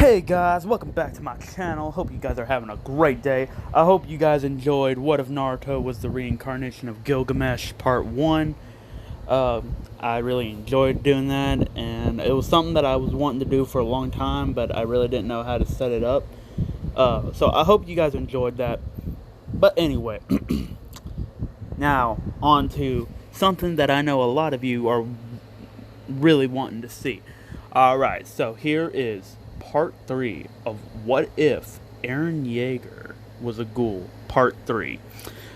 Hey guys, welcome back to my channel. Hope you guys are having a great day. I hope you guys enjoyed What If Naruto Was the Reincarnation of Gilgamesh Part 1. I really enjoyed doing that, and it was something that I was wanting to do for a long time, but I really didn't know how to set it up. So I hope you guys enjoyed that. But anyway, now on to something that I know a lot of you are really wanting to see. Alright, so here is Part 3 of What If Eren Jaeger Was a Ghoul, Part 3.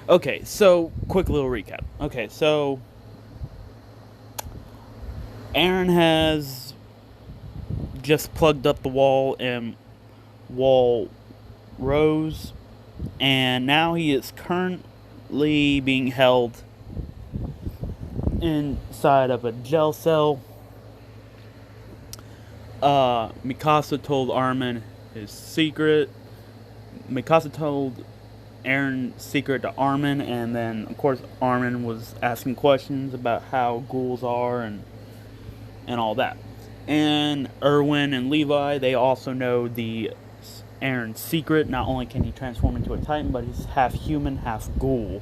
Okay, so, quick little recap. Okay, so, Eren has just plugged up the wall and wall rose, and now he is currently being held inside of a jail cell. Mikasa told Armin his secret. Mikasa told Eren's secret to Armin, and then, of course, Armin was asking questions about how ghouls are and all that. And Erwin and Levi, they also know Eren's secret. Not only can he transform into a Titan, but he's half human, half ghoul.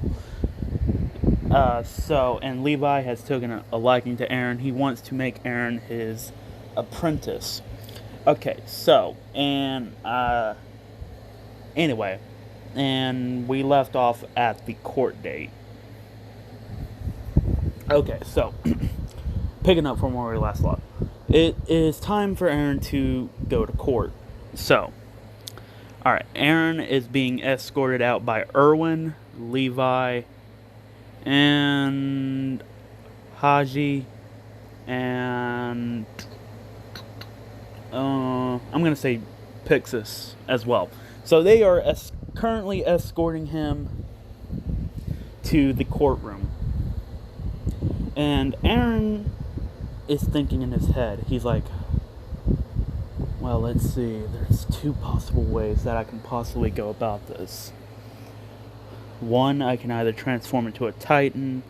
And Levi has taken a liking to Eren. He wants to make Eren his apprentice. Okay, so, and, anyway, and we left off at the court date. Okay, so, picking up from where we last left. It is time for Eren to go to court. So, alright, Eren is being escorted out by Erwin, Levi, and Haji, and I'm going to say Pixis as well. So they are currently escorting him to the courtroom. And Eren is thinking in his head. He's like, well, let's see. There's two possible ways that I can possibly go about this. One, I can either transform into a Titan,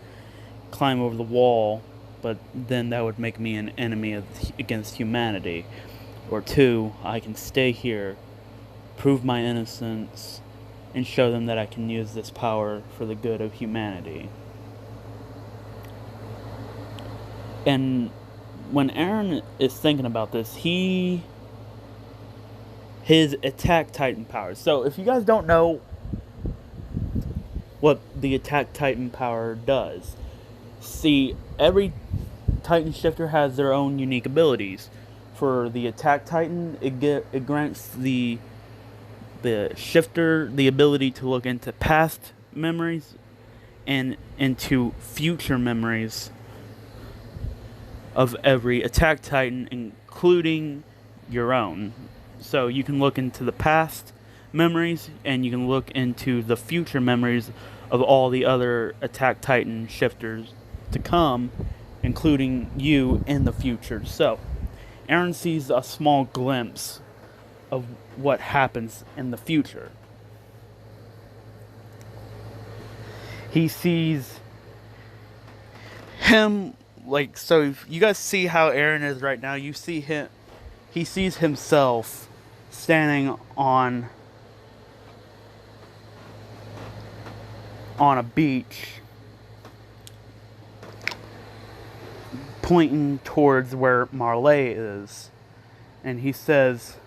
climb over the wall, but then that would make me an enemy against humanity. Or two, I can stay here, prove my innocence, and show them that I can use this power for the good of humanity. And when Eren is thinking about this, his attack Titan powers. So if you guys don't know what the attack Titan power does, see, every Titan shifter has their own unique abilities. For the attack Titan, it grants the shifter the ability to look into past memories and into future memories of every attack Titan, including your own. So you can look into the past memories, and you can look into the future memories of all the other attack Titan shifters to come, including you in the future. So Eren sees a small glimpse of what happens in the future. He sees him, like, so if you guys see how Eren is right now, you see him, he sees himself standing on a beach, pointing towards where Marley is, and he says,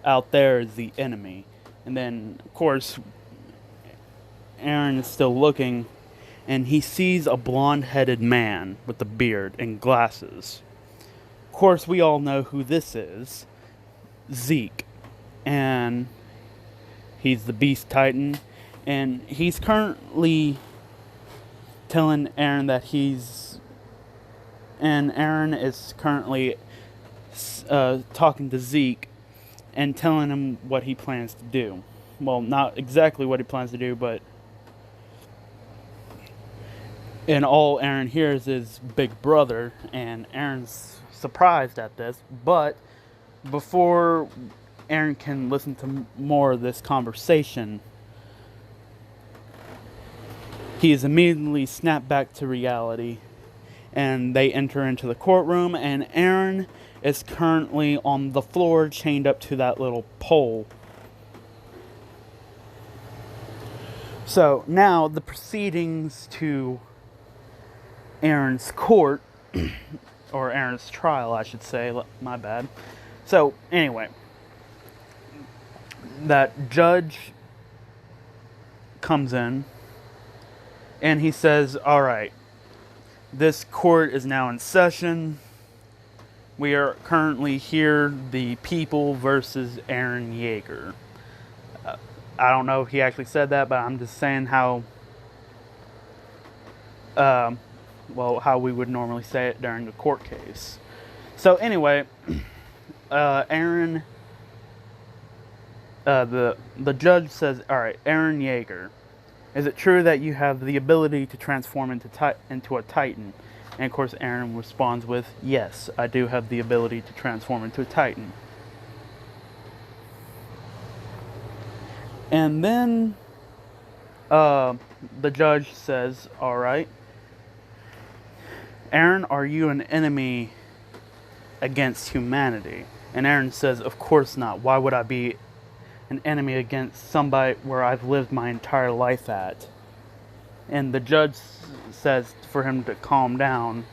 out there is the enemy. And then, of course, Eren is still looking, and he sees a blonde-headed man with a beard and glasses. Of course, we all know who this is. Zeke. And he's the Beast Titan, and he's currently telling Eren that and Eren is currently talking to Zeke and telling him what he plans to do. Well, not exactly what he plans to do, but and all Eren hears is Big Brother, and Eren's surprised at this. But before Eren can listen to more of this conversation, he is immediately snapped back to reality. And they enter into the courtroom, and Eren is currently on the floor, chained up to that little pole. So now the proceedings to Eren's court, or Eren's trial, I should say, my bad. So anyway, that judge comes in and he says, all right, this court is now in session. We are currently here, the people versus Eren Jaeger. I don't know if he actually said that, but I'm just saying how how we would normally say it during a court case. So anyway, Eren, the judge says, all right, Eren Jaeger, is it true that you have the ability to transform into a Titan? And of course Eren responds with, yes, I do have the ability to transform into a Titan. And then the judge says, all right, Eren, are you an enemy against humanity? And Eren says, of course not. Why would I be an enemy against somebody where I've lived my entire life at? And the judge says for him to calm down.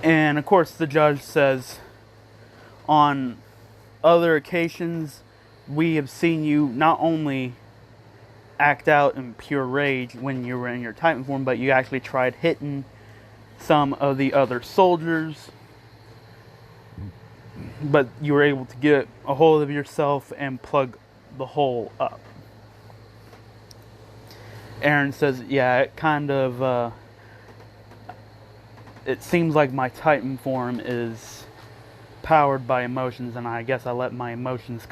And of course the judge says, on other occasions we have seen you not only act out in pure rage when you were in your Titan form, but you actually tried hitting some of the other soldiers, but you were able to get a hold of yourself and plug the hole up. Eren says, yeah, it kind of it seems like my Titan form is powered by emotions, and I guess I let my emotions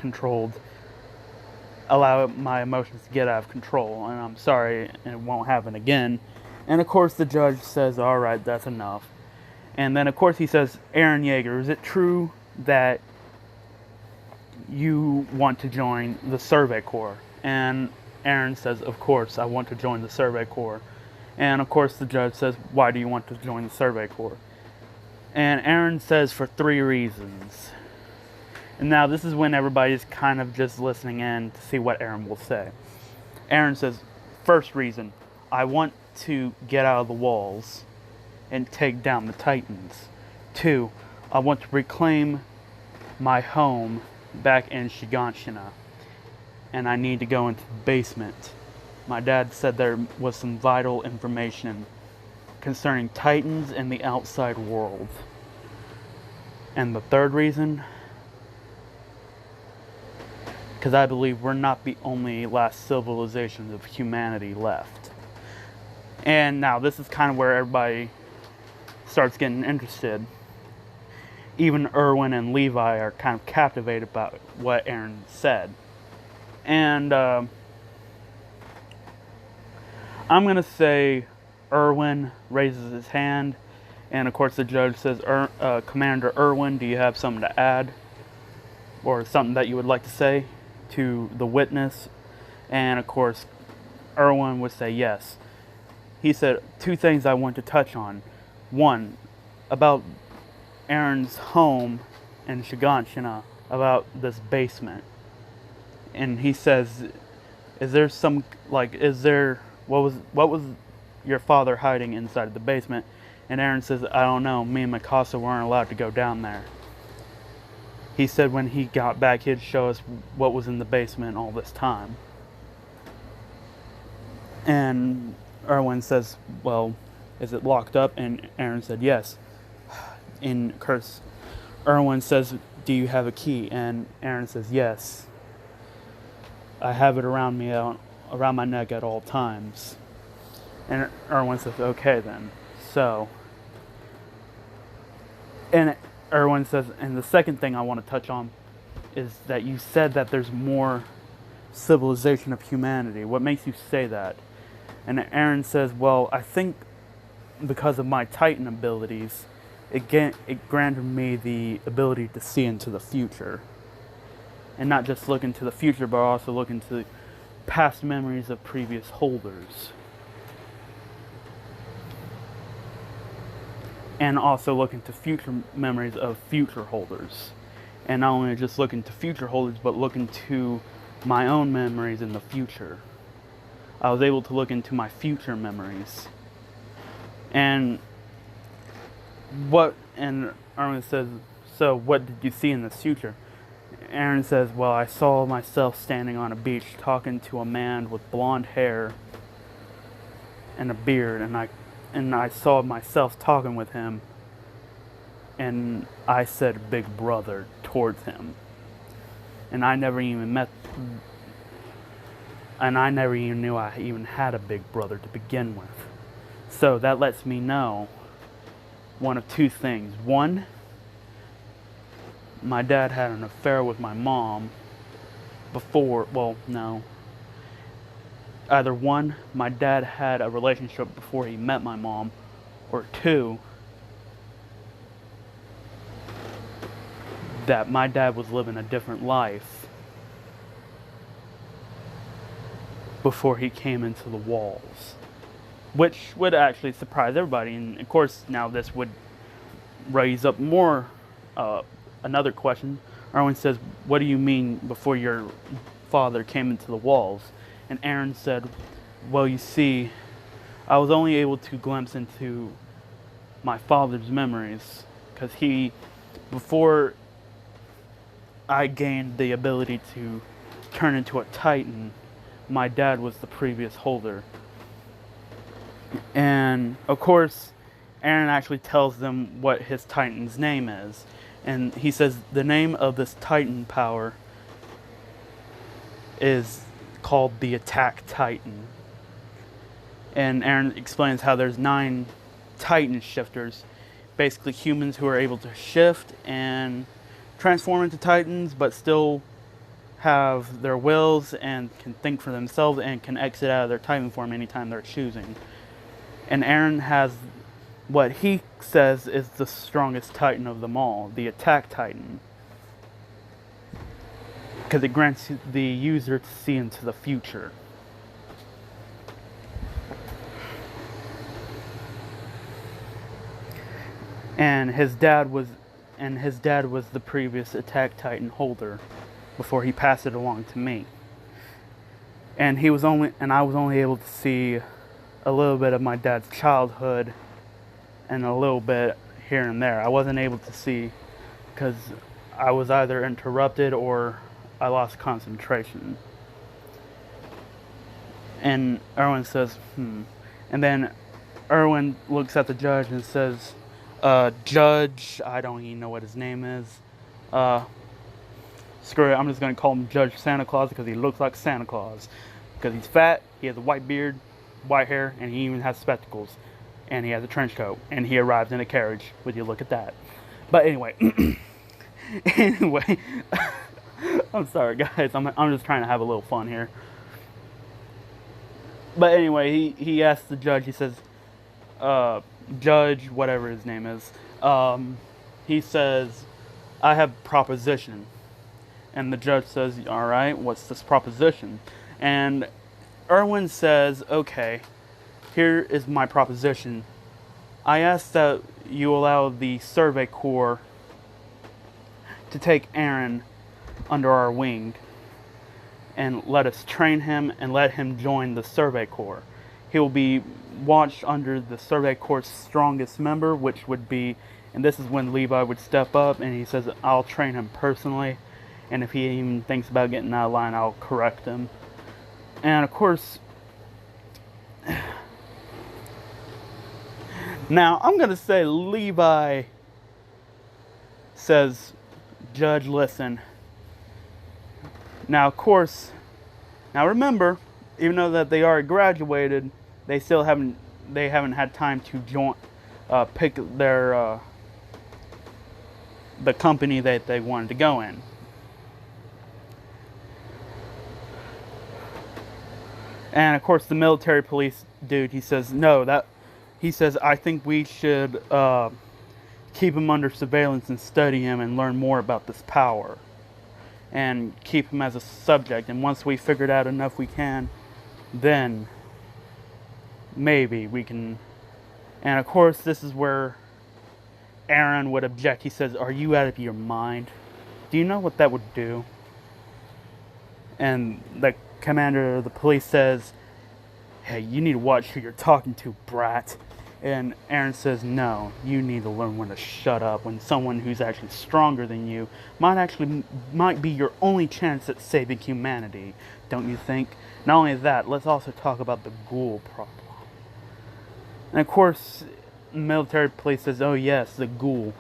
allow my emotions to get out of control, and I'm sorry, and it won't happen again. And of course the judge says, alright, that's enough. And then of course he says, Eren Jaeger, is it true that you want to join the Survey Corps? And Eren says, of course, I want to join the Survey Corps. And of course the judge says, why do you want to join the Survey Corps? And Eren says, for 3 reasons. And now this is when everybody's kind of just listening in to see what Eren will say. Eren says, first reason, I want to get out of the walls and take down the Titans. 2, I want to reclaim my home back in Shiganshina. And I need to go into the basement. My dad said there was some vital information concerning Titans and the outside world. And the third reason, because I believe we're not the only last civilizations of humanity left. And now this is kind of where everybody starts getting interested. Even Erwin and Levi are kind of captivated by what Eren said. And I'm going to say Erwin raises his hand. And of course the judge says, Commander Erwin, do you have something to add? Or something that you would like to say to the witness? And of course Erwin would say yes. He said 2 things I want to touch on. 1, about Eren's home in Shiganshina, about this basement. And he says, is there some, like, what was your father hiding inside of the basement? And Eren says, I don't know, me and Mikasa weren't allowed to go down there. He said when he got back, he'd show us what was in the basement all this time. And Erwin says, well, is it locked up? And Eren said, yes. In curse, Erwin says, do you have a key? And Eren says, yes. I have it around me, around my neck at all times. And Erwin says, okay then. So, and Erwin says, and the second thing I want to touch on is that you said that there's more civilization of humanity. What makes you say that? And Eren says, well, I think because of my Titan abilities, it granted me the ability to see into the future. And not just look into the future, but also look into past memories of previous holders. and also look into future memories of future holders. And not only just look into future holders, but look into my own memories in the future. I was able to look into my future memories. And Erwin says, so what did you see in the future? Eren says, well, I saw myself standing on a beach talking to a man with blonde hair and a beard, and I saw myself talking with him, and I said big brother towards him. And I never even knew I even had a big brother to begin with. So that lets me know one of two things. One, my dad had an affair with my mom before, well, no. Either one, my dad had a relationship before he met my mom, or two, that my dad was living a different life before he came into the walls. Which would actually surprise everybody, and of course now this would raise up more, another question. Erwin says, what do you mean before your father came into the walls? And Eren said, well, you see, I was only able to glimpse into my father's memories, because before I gained the ability to turn into a Titan, my dad was the previous holder. And of course, Eren actually tells them what his Titan's name is. And he says the name of this Titan power is called the Attack Titan. And Eren explains how there's 9 Titan shifters, basically humans who are able to shift and transform into Titans, but still have their wills and can think for themselves and can exit out of their Titan form anytime they're choosing. And Eren has what he says is the strongest Titan of them all, the Attack Titan, because it grants the user to see into the future. And his dad was the previous Attack Titan holder before he passed it along to me. And I was only able to see a little bit of my dad's childhood and a little bit here and there. I wasn't able to see because I was either interrupted or I lost concentration. And Erwin says, And then Erwin looks at the judge and says, Judge, I don't even know what his name is. Screw it, I'm just going to call him Judge Santa Claus because he looks like Santa Claus. Because he's fat, he has a white beard, white hair, and he even has spectacles. And he has a trench coat. And he arrives in a carriage. Would you look at that? But anyway. I'm sorry, guys. I'm just trying to have a little fun here. But anyway, he asks the judge, he says, Judge, whatever his name is, he says, I have a proposition. And the judge says, alright, what's this proposition? And Erwin says, okay, here is my proposition. I ask that you allow the Survey Corps to take Eren under our wing and let us train him and let him join the Survey Corps. He will be watched under the Survey Corps' strongest member, which would be, and this is when Levi would step up and he says, I'll train him personally, and if he even thinks about getting out of line, I'll correct him. And of course, now I'm going to say Levi says, Judge, listen. Now, of course, now remember, even though that they are graduated, they still haven't had time to join, pick their the company that they wanted to go in. And of course, the military police dude, he says, I think we should keep him under surveillance and study him and learn more about this power. And keep him as a subject. And once we figured out enough we can, then maybe we can. And of course, this is where Eren would object. He says, "Are you out of your mind? Do you know what that would do?" And the commander of the police says, "Hey, you need to watch who you're talking to, brat." And Eren says, "No, you need to learn when to shut up when someone who's actually stronger than you might be your only chance at saving humanity, don't you think? Not only that, let's also talk about the ghoul problem." And of course, military police says, "Oh yes, the ghoul."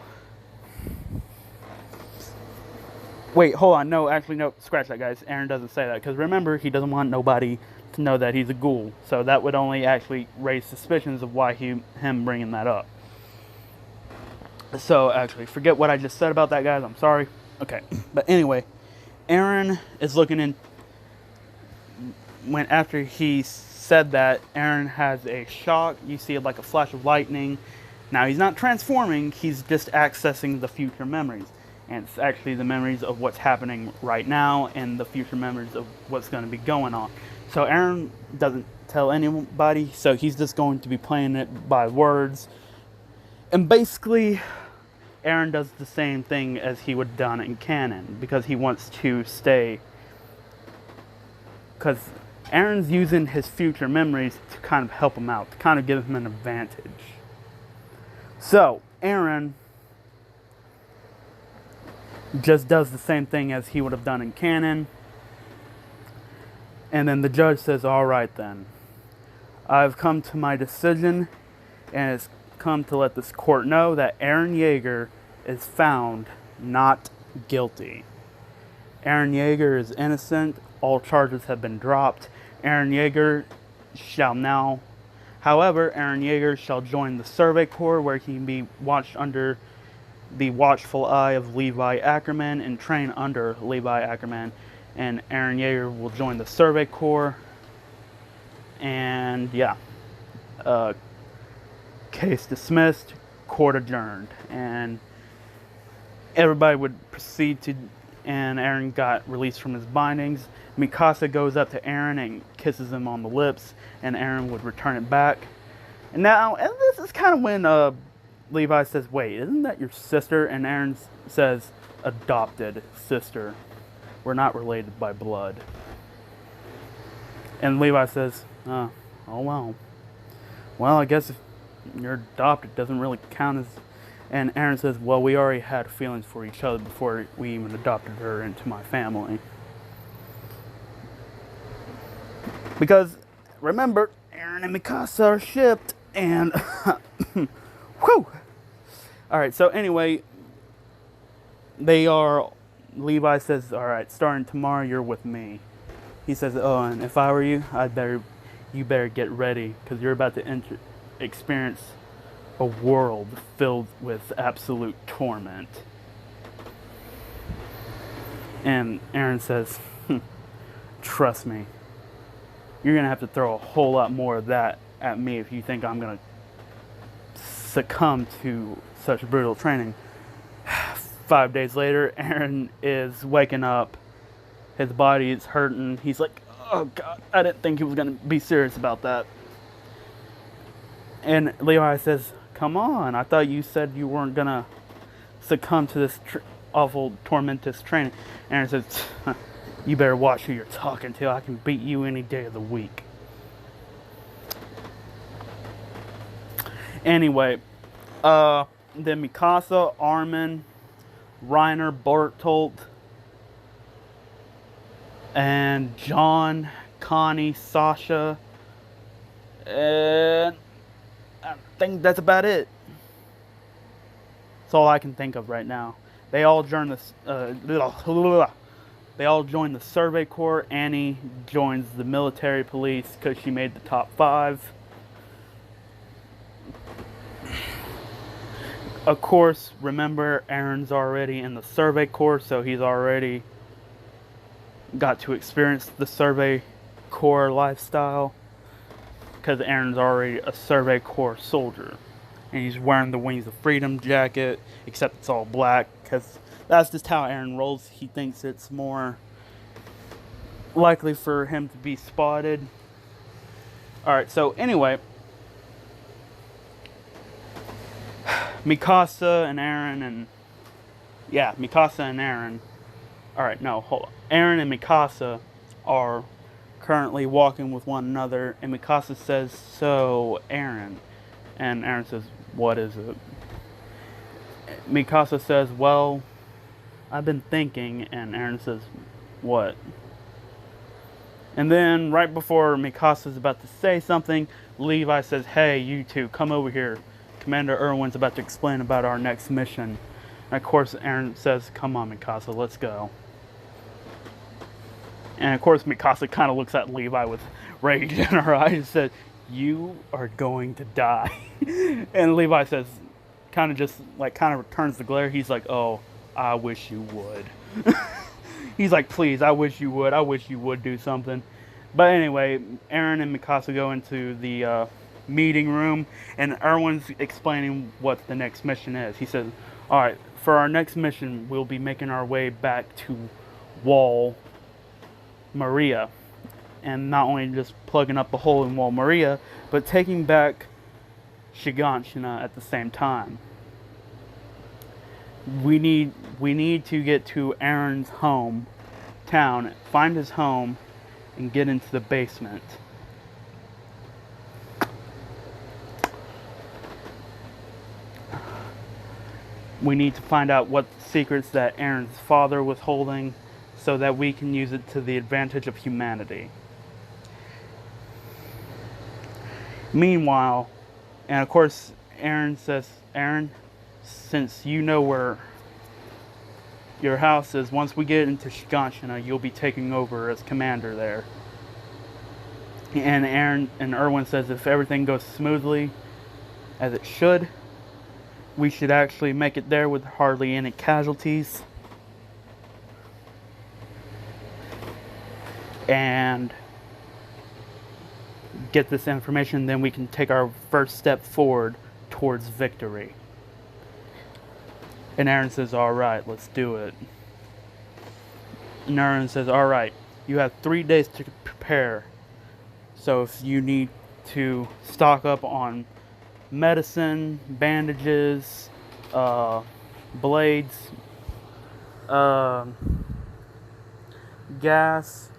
Wait, hold on. No, actually, no. Scratch that, guys. Eren doesn't say that. Because remember, he doesn't want nobody to know that he's a ghoul. So that would only actually raise suspicions of why him bringing that up. So, actually, forget what I just said about that, guys. I'm sorry. Okay. But anyway, Eren is looking in. After he said that, Eren has a shock. You see like a flash of lightning. Now, he's not transforming. He's just accessing the future memories. And it's actually the memories of what's happening right now and the future memories of what's going to be going on. So Eren doesn't tell anybody, so he's just going to be playing it by words. And basically, Eren does the same thing as he would have done in canon, because he wants to stay. Because Eren's using his future memories to kind of help him out, to kind of give him an advantage. So, Eren just does the same thing as he would have done in canon. And then the judge says, "All right then. I've come to my decision, and it's come to let this court know that Eren Jaeger is found not guilty. Eren Jaeger is innocent. All charges have been dropped. Eren Jaeger shall now... However, Eren Jaeger shall join the Survey Corps, where he can be watched under the watchful eye of Levi Ackerman and train under Levi Ackerman. And Eren Jaeger will join the Survey Corps. And yeah, case dismissed, court adjourned, and everybody would proceed to. And Eren got released from his bindings. Mikasa goes up to Eren and kisses him on the lips, and Eren would return it back. And now, and this is kind of when Levi says, "Wait, isn't that your sister?" And Eren says, "Adopted sister. We're not related by blood." And Levi says, "Oh well. Well, I guess if you're adopted, it doesn't really count as..." And Eren says, "Well, we already had feelings for each other before we even adopted her into my family." Because, remember, Eren and Mikasa are shipped, and... Whew! Alright, so anyway, they are... Levi says, "Alright, starting tomorrow, you're with me." He says, "Oh, and if I were you, you better get ready, because you're about to experience a world filled with absolute torment." And Eren says, "Trust me, you're going to have to throw a whole lot more of that at me if you think I'm going to succumb to such brutal training." 5 days later, Eren is waking up. His body is hurting. He's like, "Oh God, I didn't think he was going to be serious about that." And Levi says, "Come on, I thought you said you weren't going to succumb to this awful, tormentous training." Eren says, "You better watch who you're talking to. I can beat you any day of the week." Anyway, then Mikasa, Armin, Reiner, Bertolt, and John, Connie, Sasha, and I think that's about it. That's all I can think of right now. They all join the Survey Corps. Annie joins the military police because she made the top 5. Of course, remember, Eren's already in the Survey Corps, so he's already got to experience the Survey Corps lifestyle, because Eren's already a Survey Corps soldier. And he's wearing the Wings of Freedom jacket, except it's all black, because that's just how Eren rolls. He thinks it's more likely for him to be spotted. Alright, so anyway, Mikasa and Eren and... Yeah, Mikasa and Eren... Alright, no, hold on. Eren and Mikasa are currently walking with one another, and Mikasa says, "So, Eren." And Eren says, "What is it?" Mikasa says, "Well, I've been thinking," and Eren says, "What?" And then, right before Mikasa's about to say something, Levi says, "Hey, you two, come over here. Commander Erwin's about to explain about our next mission." And of course, Eren says, "Come on, Mikasa, let's go." And of course, Mikasa kind of looks at Levi with rage in her eyes and says, "You are going to die." And Levi says, kind of returns the glare. He's like, "Oh, I wish you would." He's like, "Please, I wish you would. I wish you would do something." But anyway, Eren and Mikasa go into the meeting room, and Erwin's explaining what the next mission is. He says, "Alright, for our next mission, we'll be making our way back to Wall Maria." And not only just plugging up a hole in Wall Maria, but taking back Shiganshina at the same time. We need to get to Eren's town, find his home, and get into the basement. We need to find out what secrets that Eren's father was holding, so that we can use it to the advantage of humanity. Meanwhile, and of course, Eren says, "Eren, since you know where your house is, once we get into Shiganshina, you'll be taking over as commander there." And Eren and Erwin says, if everything goes smoothly, as it should, we should actually make it there with hardly any casualties. And get this information, then we can take our first step forward towards victory. And Eren says, "Alright, let's do it." And Eren says, "Alright, you have 3 days to prepare. So if you need to stock up on medicine, bandages, blades, gas,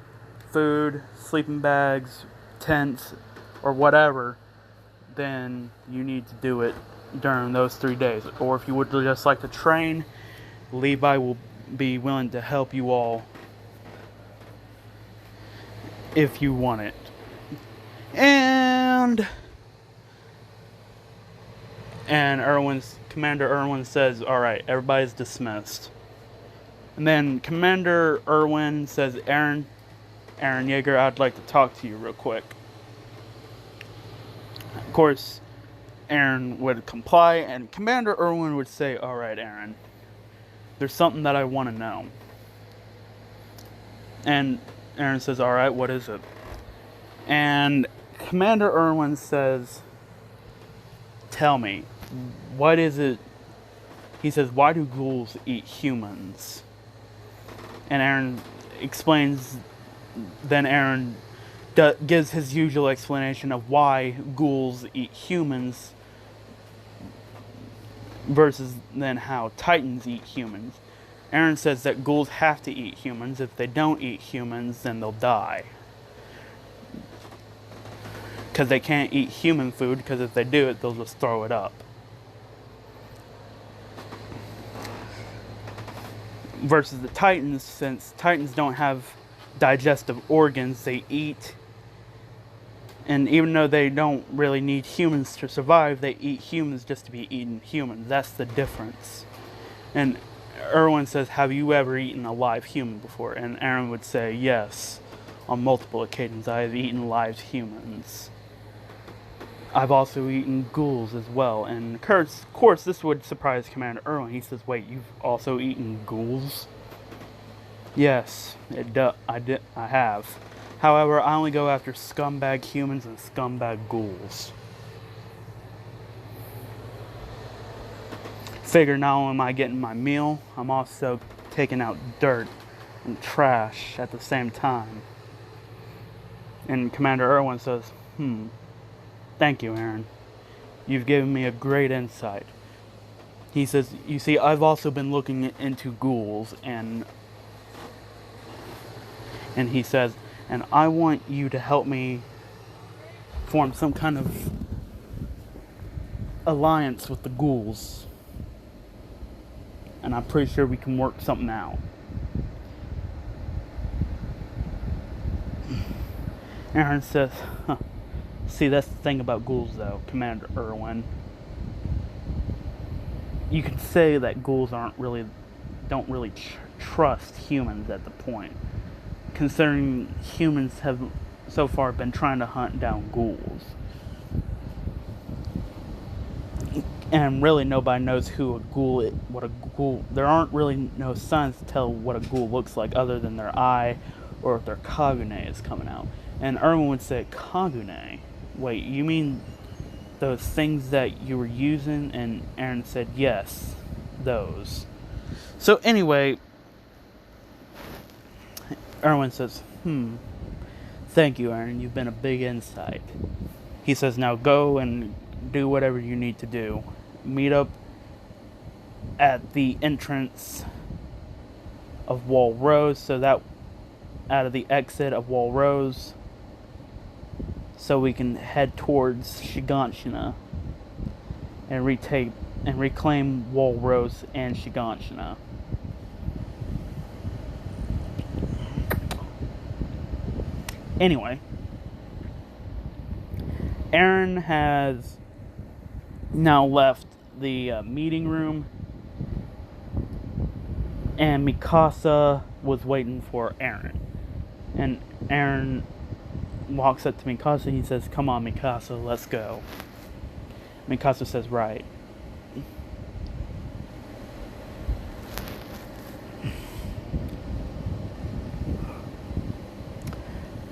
food, sleeping bags, tents, or whatever, then you need to do it during those 3 days. Or if you would just like to train, Levi will be willing to help you all if you want it." And Commander Erwin says, "Alright, everybody's dismissed." And then Commander Erwin says, Eren Jaeger, I'd like to talk to you real quick." Of course, Eren would comply, and Commander Erwin would say, "Alright, Eren, there's something that I want to know." And Eren says, "Alright, what is it?" And Commander Erwin says, "Tell me, what is it?" He says, "Why do ghouls eat humans?" And Eren explains. Then Eren gives his usual explanation of why ghouls eat humans versus then how Titans eat humans. Eren says that ghouls have to eat humans. If they don't eat humans, then they'll die. Because they can't eat human food, because if they do it, they'll just throw it up. Versus the Titans, since Titans don't have digestive organs, they eat, and even though they don't really need humans to survive, they eat humans just to be eating humans. That's the difference. And Erwin says, "Have you ever eaten a live human before?" And Eren would say, "Yes, on multiple occasions I have eaten live humans. I've also eaten ghouls as well." And of course this would surprise Commander Erwin. He says, "Wait, you've also eaten ghouls?" "Yes, I have. However, I only go after scumbag humans and scumbag ghouls." Figure not only am I getting my meal, I'm also taking out dirt and trash at the same time. And Commander Erwin says, "Thank you, Eren. You've given me a great insight. He says, you see, I've also been looking into ghouls, and he says, and I want you to help me form some kind of alliance with the ghouls. And I'm pretty sure we can work something out. Eren says, huh. See, that's the thing about ghouls, though, Commander Erwin. You can say that ghouls don't really trust humans at the point, considering humans have so far been trying to hunt down ghouls. And really nobody knows who a ghoul is, what a ghoul. There aren't really no signs to tell what a ghoul looks like other than their eye or if their kagune is coming out. And Erwin would say, kagune? Wait, you mean those things that you were using? And Eren said, yes, those. So anyway, Erwin says, thank you, Eren, you've been a big insight. He says, now go and do whatever you need to do. Meet up at the entrance of Wall Rose, so that out of the exit of Wall Rose, so we can head towards Shiganshina and reclaim Wall Rose and Shiganshina. Anyway, Eren has now left the meeting room, and Mikasa was waiting for Eren. And Eren walks up to Mikasa. He says, come on, Mikasa, let's go. Mikasa says, right.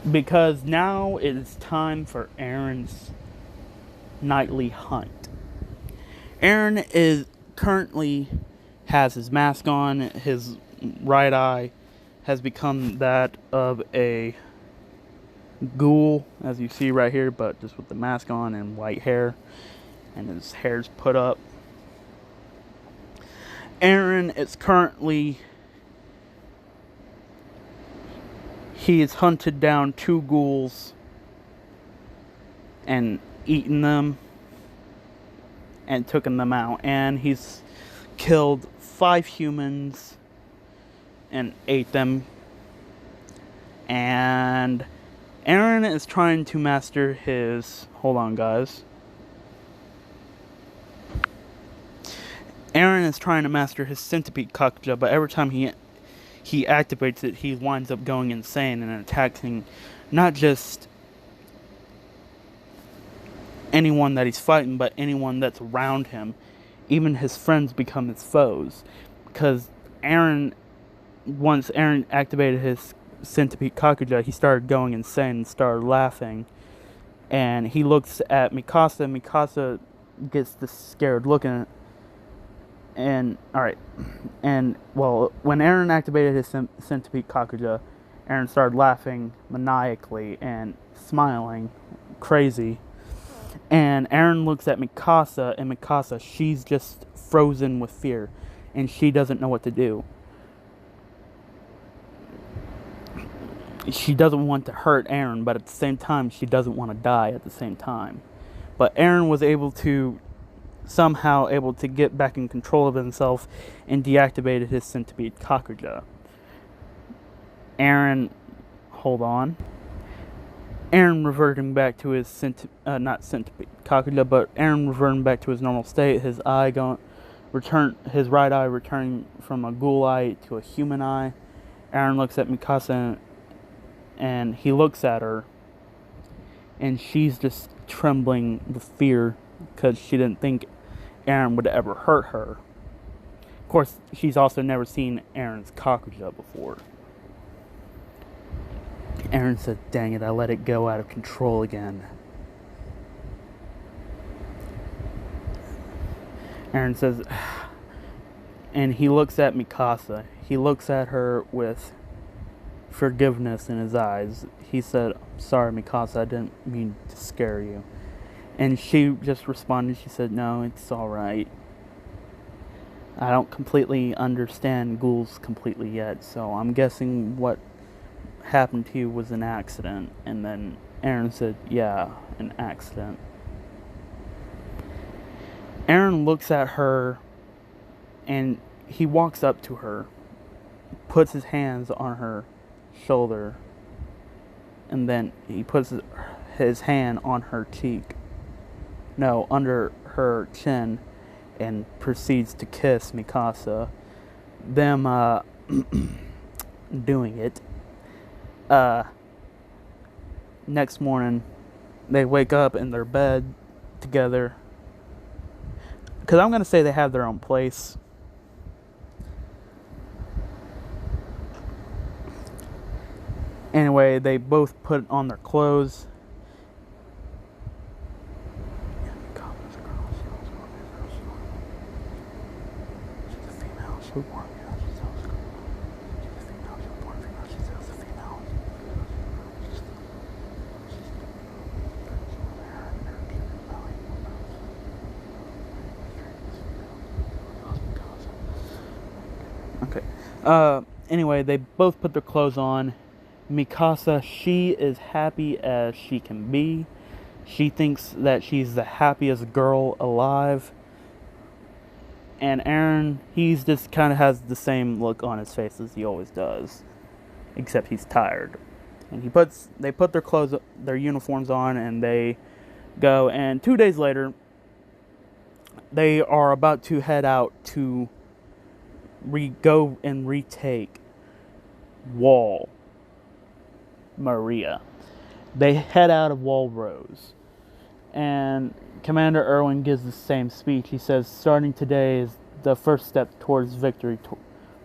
Because now it is time for Eren's nightly hunt. Eren currently has his mask on. His right eye has become that of a ghoul, as you see right here, but just with the mask on and white hair, and his hair's put up. Eren is currently, he has hunted down 2 ghouls and eaten them and taken them out, and he's killed 5 humans and ate them. And Eren is trying to master his, hold on guys, Eren is trying to master his centipede kakuja, but every time he activates it, he winds up going insane and attacking not just anyone that he's fighting, but anyone that's around him. Even his friends become his foes. Because once Eren activated his centipede kakuja, he started going insane and started laughing. And he looks at Mikasa, and Mikasa gets this scared look at it. And, alright. And, well, when Eren activated his centipede kakuja, Eren started laughing maniacally and smiling crazy. And Eren looks at Mikasa, and Mikasa, she's just frozen with fear, and she doesn't know what to do. She doesn't want to hurt Eren, but at the same time, she doesn't want to die at the same time. But Eren was somehow able to get back in control of himself and deactivated his centipede kakuja. Eren reverting back to his not centipede kakuja, but Eren reverting back to his normal state. His his right eye returning from a ghoul eye to a human eye. Eren looks at Mikasa, and he looks at her, and she's just trembling with fear because she didn't think Eren would ever hurt her. Of course, she's also never seen Eren's kakuja before. Eren said, dang it, I let it go out of control again. Eren says, and he looks at Mikasa. He looks at her with forgiveness in his eyes. He said, sorry, Mikasa, I didn't mean to scare you. And she just responded, she said, no, it's alright. I don't completely understand ghouls completely yet, so I'm guessing what happened to you was an accident. And then Eren said, yeah, an accident. Eren looks at her and he walks up to her, puts his hands on her shoulder, and then he puts his hand on her cheek. No, under her chin, and proceeds to kiss Mikasa. Them doing it. Next morning, they wake up in their bed together. Because I'm going to say they have their own place. Anyway, they both put on their clothes. Okay. Anyway, they both put their clothes on. Mikasa, she is happy as she can be. She thinks that she's the happiest girl alive. And Eren, he's just kind of has the same look on his face as he always does, except he's tired. And they put their clothes, their uniforms on, and they go. And 2 days later, they are about to head out to go and retake Wall Maria. They head out of Wall Rose, and Commander Erwin gives the same speech. He says, starting today is the first step towards victory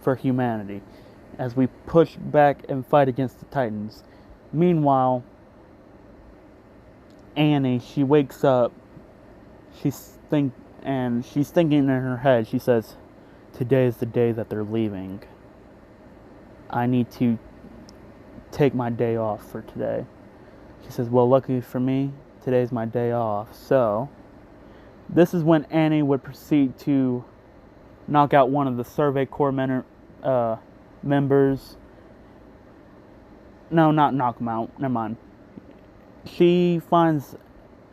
for humanity, as we push back and fight against the Titans. Meanwhile, Annie, she wakes up, she's thinking in her head, she says, today is the day that they're leaving. I need to take my day off for today. She says, well, luckily for me, today's my day off. So, this is when Annie would proceed to knock out one of the Survey Corps members. No, not knock him out. Never mind. She finds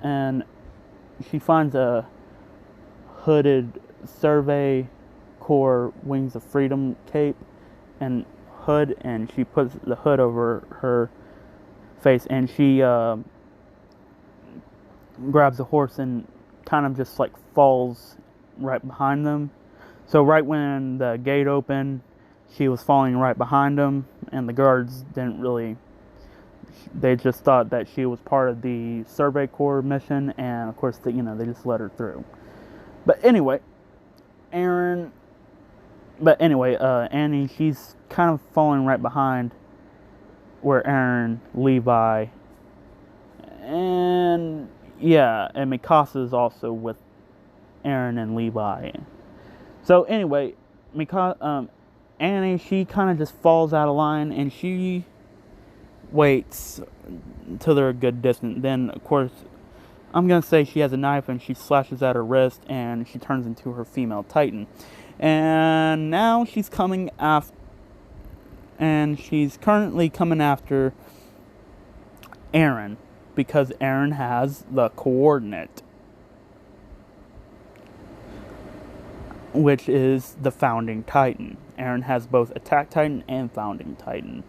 a hooded Survey Corps Wings of Freedom cape and hood, and she puts the hood over her face, and she grabs a horse and kind of just like falls right behind them. So right when the gate opened, she was falling right behind them, and the guards didn't really, they just thought that she was part of the Survey Corps mission, and of course, they just let her through. But anyway, Annie, she's kind of falling right behind where Eren, Levi, and Mikasa is also with Eren and Levi. So anyway, Annie, she kind of just falls out of line, and she waits until they're a good distance. Then, of course, I'm going to say she has a knife, and she slashes at her wrist, and she turns into her female Titan. And now she's coming after, and she's currently coming after Eren, because Eren has the coordinate, which is the Founding Titan. Eren has both Attack Titan and Founding Titan.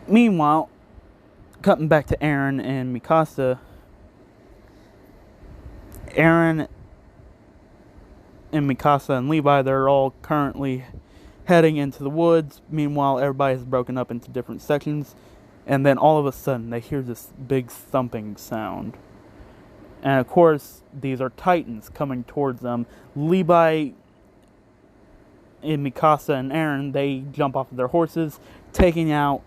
Meanwhile, cutting back to Eren and Mikasa, Eren and Mikasa and Levi, they're all currently heading into the woods. Meanwhile, everybody's broken up into different sections. And then all of a sudden, they hear this big thumping sound. And of course, these are Titans coming towards them. Levi and Mikasa and Eren, they jump off of their horses, taking out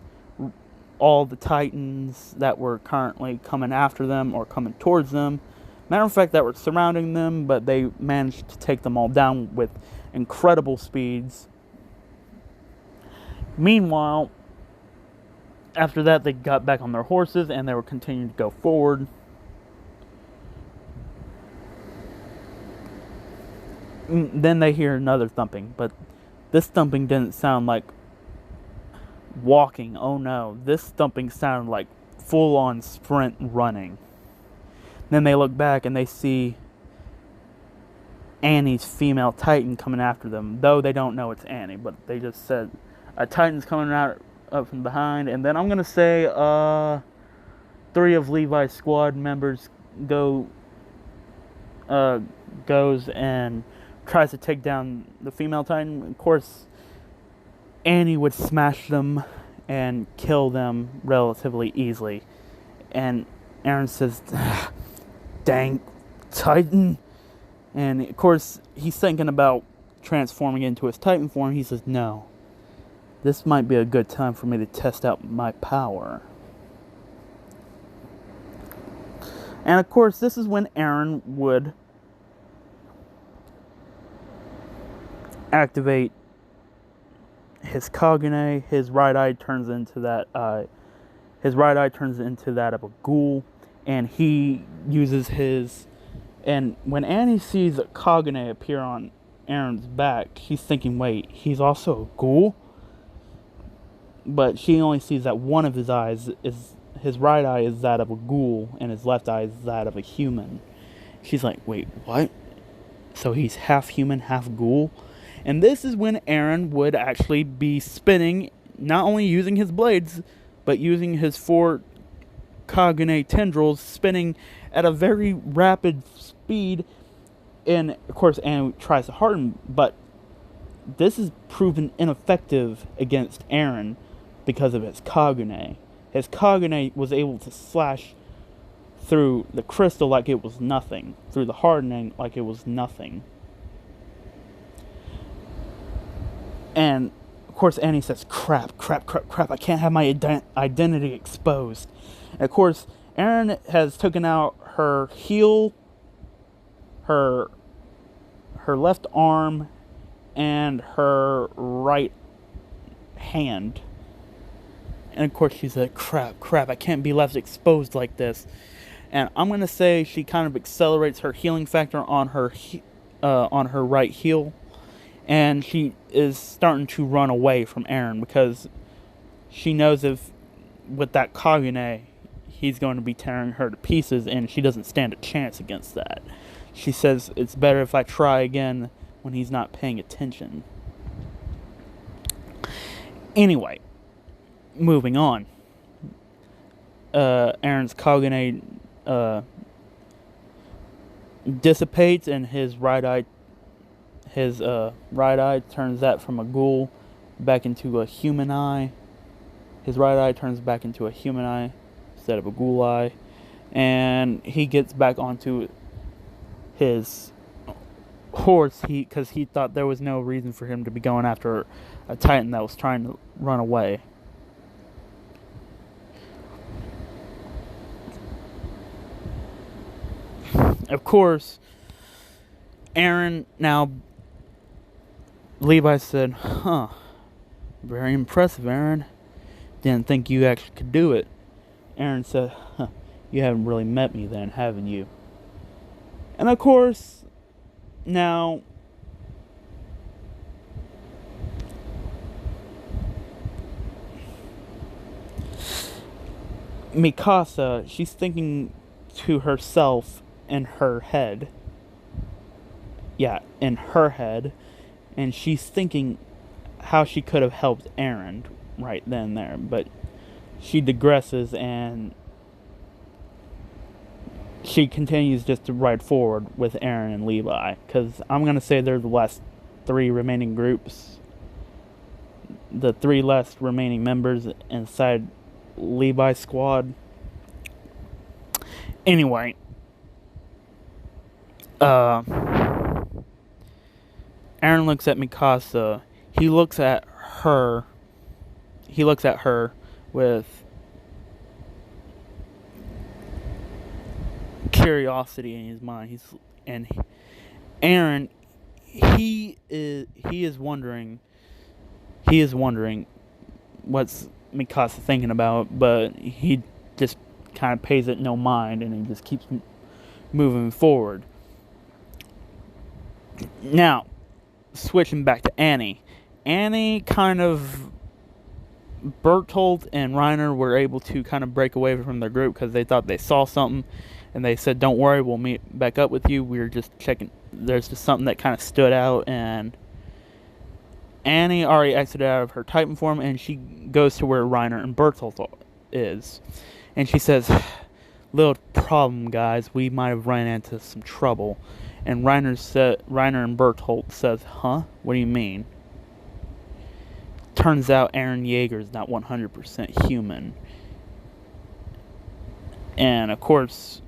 all the Titans that were currently coming after them or coming towards them. Matter of fact, that were surrounding them, but they managed to take them all down with incredible speeds. Meanwhile, after that, they got back on their horses and they were continuing to go forward. Then they hear another thumping, but this thumping didn't sound like walking. Oh no, this thumping sounded like full-on sprint running. Then they look back and they see Annie's female Titan coming after them, though they don't know it's Annie, but they just said a Titan's coming out up from behind. And then I'm gonna say 3 of Levi's squad members goes and tries to take down the female Titan. Of course, Annie would smash them and kill them relatively easily. And Eren says, "Dang Titan." And of course, he's thinking about transforming into his Titan form. He says, "No, this might be a good time for me to test out my power." And of course, this is when Eren would activate his Kagune. His right eye turns into that of a ghoul, and he uses his. And when Annie sees a Kagune appear on Eren's back, she's thinking, "Wait, he's also a ghoul?" But she only sees that one of his eyes is his right eye is that of a ghoul, and his left eye is that of a human. She's like, "Wait, what? So he's half human, half ghoul?" And this is when Eren would actually be spinning, not only using his blades, but using his 4 Kagune tendrils, spinning at a very rapid speed. And of course, Eren tries to harden, but this is proven ineffective against Eren because of his Kagune. His Kagune was able to slash through the crystal like it was nothing, through the hardening like it was nothing. And of course, Annie says, crap, I can't have my identity exposed." And of course, Eren has taken out her heel, her left arm, and her right hand. And of course, she said, crap, I can't be left exposed like this. And I'm going to say she kind of accelerates her healing factor on her right heel. And she is starting to run away from Eren because she knows if with that Kagune, he's going to be tearing her to pieces, and she doesn't stand a chance against that. She says, "It's better if I try again when he's not paying attention." Anyway, moving on. Eren's Kagune dissipates, and his right eye turns that from a ghoul back into a human eye. His right eye turns back into a human eye instead of a ghoul eye. And he gets back onto his horse because he thought there was no reason for him to be going after a Titan that was trying to run away. Of course, Eren now... Levi said, "Very impressive, Eren. Didn't think you actually could do it." Eren said, "You haven't really met me then, haven't you?" And of course, now, Mikasa, she's thinking to herself in her head. Yeah, in her head. And she's thinking how she could have helped Eren right then and there. But she digresses and she continues just to ride forward with Eren and Levi. Because I'm going to say they're the last 3 remaining groups. The 3 last remaining members inside Levi's squad. Anyway. Eren looks at Mikasa. He looks at her with curiosity in his mind. Eren, he is wondering what's Mikasa thinking about, but he just kind of pays it no mind, and he just keeps moving forward. Now, switching back to Annie. Annie kind of... Bertolt and Reiner were able to kind of break away from their group because they thought they saw something. And they said, don't worry, we'll meet back up with you. We were just checking. There's just something that kind of stood out. And Annie already exited out of her Titan form. And she goes to where Reiner and Bertolt is. And she says, little problem, guys. We might have run into some trouble. And Reiner and Bertolt says, huh? What do you mean? Turns out Eren Jaeger is not 100% human. And, of course,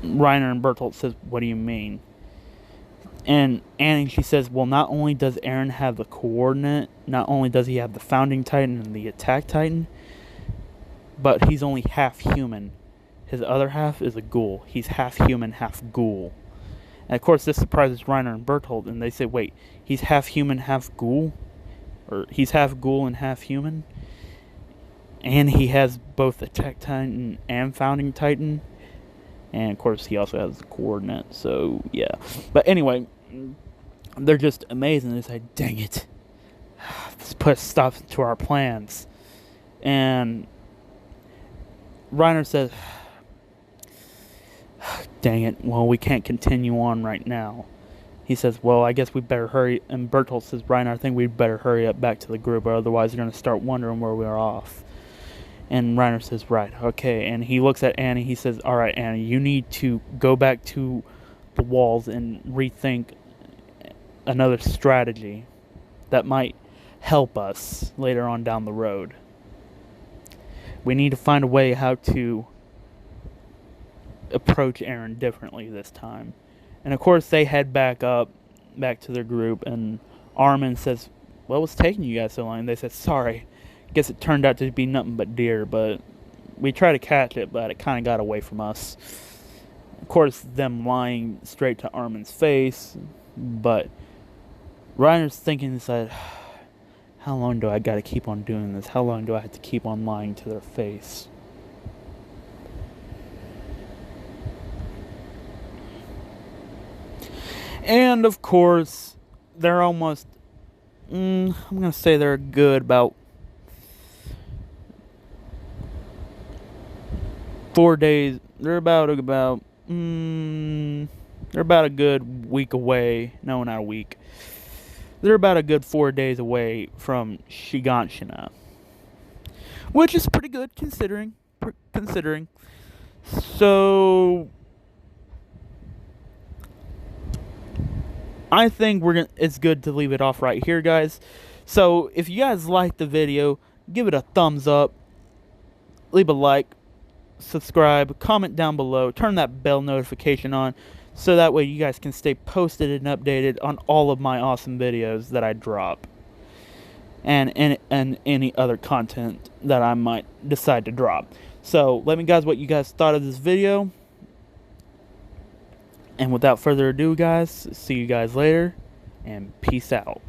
Reiner and Bertolt says, what do you mean? And Annie, she says, well, not only does Eren have the coordinate, not only does he have the Founding Titan and the Attack Titan, but he's only half human. His other half is a ghoul. He's half human, half ghoul. And of course, this surprises Reiner and Bertolt, and they say, wait, he's half human, half ghoul? Or he's half ghoul and half human? And he has both Attack Titan and Founding Titan? And of course, he also has the coordinate, so yeah. But anyway, they're just amazing. They say, dang it. This puts stops to our plans. And Reiner says, dang it, well, we can't continue on right now. He says, well, I guess we better hurry. And Bertolt says, Reiner, I think we'd better hurry up back to the group, or otherwise they're going to start wondering where we're off. And Reiner says, right, okay. And he looks at Annie. He says, all right, Annie, you need to go back to the walls and rethink another strategy that might help us later on down the road. We need to find a way how to approach Eren differently this time. And of course, they head back to their group. And Armin says, well, what's taking you guys so long? And they said, sorry. Guess it turned out to be nothing but deer, but we tried to catch it, but it kind of got away from us. Of course, them lying straight to Armin's face, but Reiner's thinking inside, how long do I got to keep on doing this? How long do I have to keep on lying to their face? And of course, they're almost, I'm going to say they're good about 4 days. They're about a good week away. No, not a week. They're about a good 4 days away from Shiganshina, which is pretty good considering. So I think it's good to leave it off right here, guys. So if you guys liked the video, give it a thumbs up, leave a like, subscribe, comment down below, turn that bell notification on, so that way you guys can stay posted and updated on all of my awesome videos that I drop, and any other content that I might decide to drop. So let me guys what you guys thought of this video, and without further ado, guys, see you guys later, and peace out.